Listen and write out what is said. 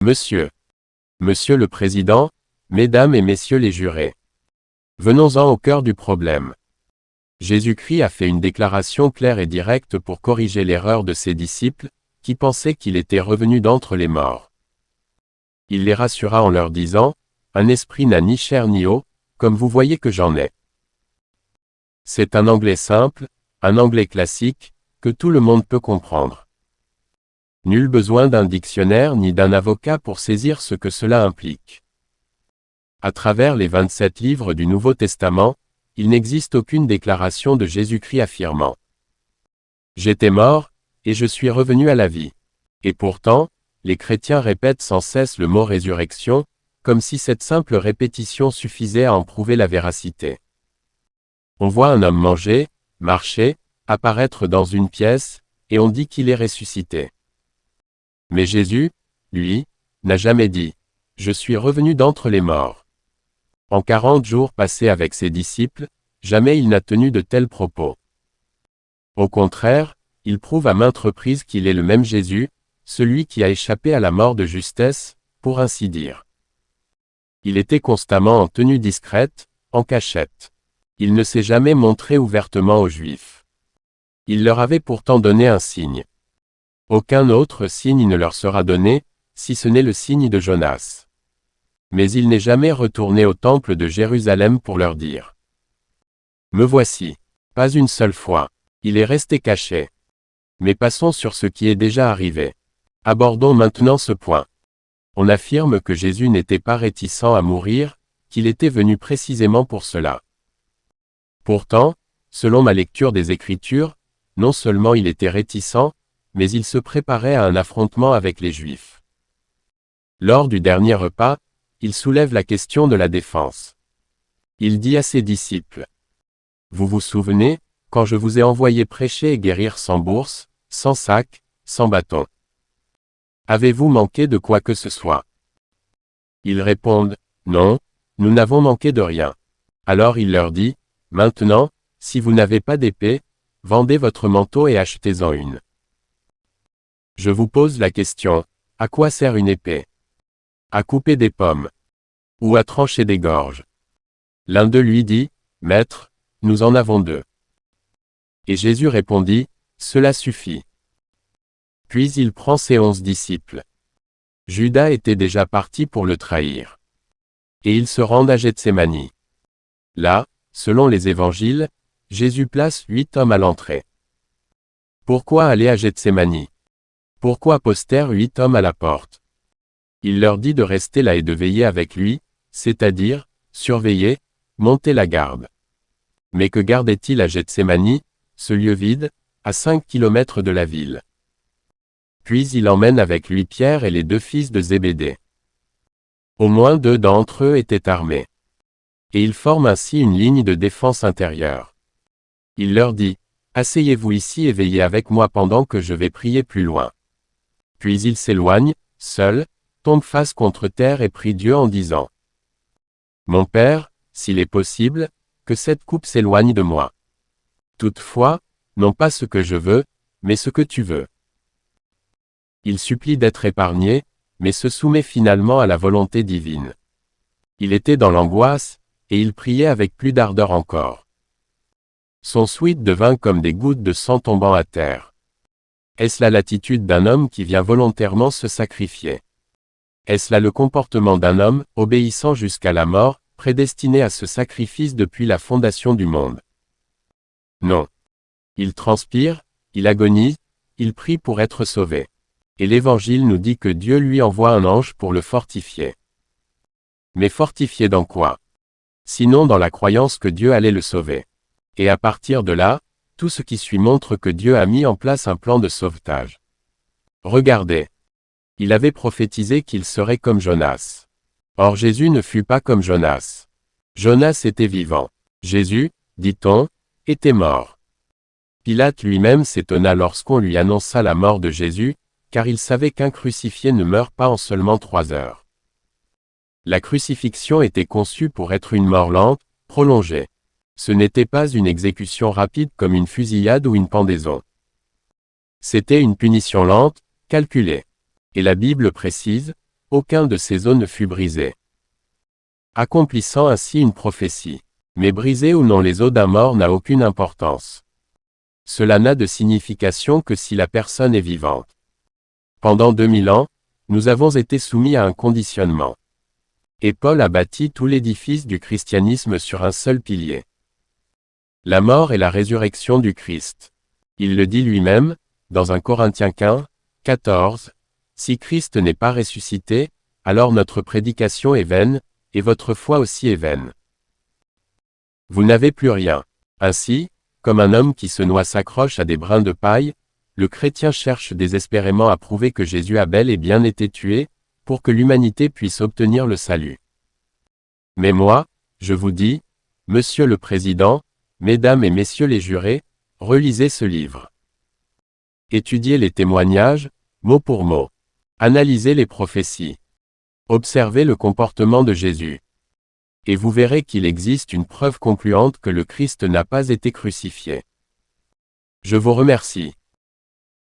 Monsieur le Président, Mesdames et Messieurs les jurés. Venons-en au cœur du problème. Jésus-Christ a fait une déclaration claire et directe pour corriger l'erreur de ses disciples, qui pensaient qu'il était revenu d'entre les morts. Il les rassura en leur disant, « Un esprit n'a ni chair ni eau, comme vous voyez que j'en ai. » C'est un anglais simple, un anglais classique, que tout le monde peut comprendre. Nul besoin d'un dictionnaire ni d'un avocat pour saisir ce que cela implique. À travers les 27 livres du Nouveau Testament, il n'existe aucune déclaration de Jésus-Christ affirmant « J'étais mort, et je suis revenu à la vie ». Et pourtant, les chrétiens répètent sans cesse le mot résurrection, comme si cette simple répétition suffisait à en prouver la véracité. On voit un homme manger, marcher, apparaître dans une pièce, et on dit qu'il est ressuscité. Mais Jésus, lui, n'a jamais dit « Je suis revenu d'entre les morts ». En 40 jours passés avec ses disciples, jamais il n'a tenu de tels propos. Au contraire, il prouve à maintes reprises qu'il est le même Jésus, celui qui a échappé à la mort de justesse, pour ainsi dire. Il était constamment en tenue discrète, en cachette. Il ne s'est jamais montré ouvertement aux Juifs. Il leur avait pourtant donné un signe. Aucun autre signe ne leur sera donné, si ce n'est le signe de Jonas. Mais il n'est jamais retourné au temple de Jérusalem pour leur dire « Me voici ». Pas une seule fois. Il est resté caché. Mais passons sur ce qui est déjà arrivé. Abordons maintenant ce point. On affirme que Jésus n'était pas réticent à mourir, qu'il était venu précisément pour cela. Pourtant, selon ma lecture des Écritures, non seulement il était réticent, mais il se préparait à un affrontement avec les Juifs. Lors du dernier repas, il soulève la question de la défense. Il dit à ses disciples « Vous vous souvenez, quand je vous ai envoyé prêcher et guérir sans bourse, sans sac, sans bâton. Avez-vous manqué de quoi que ce soit ?» Ils répondent « Non, nous n'avons manqué de rien. » Alors il leur dit « Maintenant, si vous n'avez pas d'épée, vendez votre manteau et achetez-en une. » Je vous pose la question, à quoi sert une épée? À couper des pommes? Ou à trancher des gorges? L'un d'eux lui dit, « Maître, nous en avons deux. » Et Jésus répondit, « Cela suffit. » Puis il prend ses 11 disciples. Judas était déjà parti pour le trahir. Et ils se rendent à Gethsémani. Là, selon les évangiles, Jésus place 8 hommes à l'entrée. Pourquoi aller à Gethsémani? Pourquoi postèrent 8 hommes à la porte? Il leur dit de rester là et de veiller avec lui, c'est-à-dire, surveiller, monter la garde. Mais que gardait-il à Gethsémani, ce lieu vide, à 5 kilomètres de la ville? Puis il emmène avec lui Pierre et les 2 fils de Zébédée. Au moins 2 d'entre eux étaient armés. Et ils forment ainsi une ligne de défense intérieure. Il leur dit, « Asseyez-vous ici et veillez avec moi pendant que je vais prier plus loin. » Puis il s'éloigne, seul, tombe face contre terre et prie Dieu en disant « Mon Père, s'il est possible, que cette coupe s'éloigne de moi. Toutefois, non pas ce que je veux, mais ce que tu veux. » Il supplie d'être épargné, mais se soumet finalement à la volonté divine. Il était dans l'angoisse, et il priait avec plus d'ardeur encore. Son souhait devint comme des gouttes de sang tombant à terre. Est-ce là l'attitude d'un homme qui vient volontairement se sacrifier? Est-ce là le comportement d'un homme, obéissant jusqu'à la mort, prédestiné à ce sacrifice depuis la fondation du monde? Non. Il transpire, il agonise, il prie pour être sauvé. Et l'Évangile nous dit que Dieu lui envoie un ange pour le fortifier. Mais fortifié dans quoi? Sinon dans la croyance que Dieu allait le sauver. Et à partir de là, tout ce qui suit montre que Dieu a mis en place un plan de sauvetage. Regardez. Il avait prophétisé qu'il serait comme Jonas. Or Jésus ne fut pas comme Jonas. Jonas était vivant. Jésus, dit-on, était mort. Pilate lui-même s'étonna lorsqu'on lui annonça la mort de Jésus, car il savait qu'un crucifié ne meurt pas en seulement 3 heures. La crucifixion était conçue pour être une mort lente, prolongée. Ce n'était pas une exécution rapide comme une fusillade ou une pendaison. C'était une punition lente, calculée. Et la Bible précise, aucun de ces os ne fut brisé. Accomplissant ainsi une prophétie. Mais briser ou non les os d'un mort n'a aucune importance. Cela n'a de signification que si la personne est vivante. Pendant 2000 ans, nous avons été soumis à un conditionnement. Et Paul a bâti tout l'édifice du christianisme sur un seul pilier. La mort et la résurrection du Christ. Il le dit lui-même, dans 1 Corinthiens 15, 14, « Si Christ n'est pas ressuscité, alors notre prédication est vaine, et votre foi aussi est vaine. Vous n'avez plus rien. » Ainsi, comme un homme qui se noie s'accroche à des brins de paille, le chrétien cherche désespérément à prouver que Jésus a bel et bien été tué, pour que l'humanité puisse obtenir le salut. Mais moi, je vous dis, Monsieur le Président, Mesdames et Messieurs les jurés, relisez ce livre. Étudiez les témoignages, mot pour mot. Analysez les prophéties. Observez le comportement de Jésus. Et vous verrez qu'il existe une preuve concluante que le Christ n'a pas été crucifié. Je vous remercie.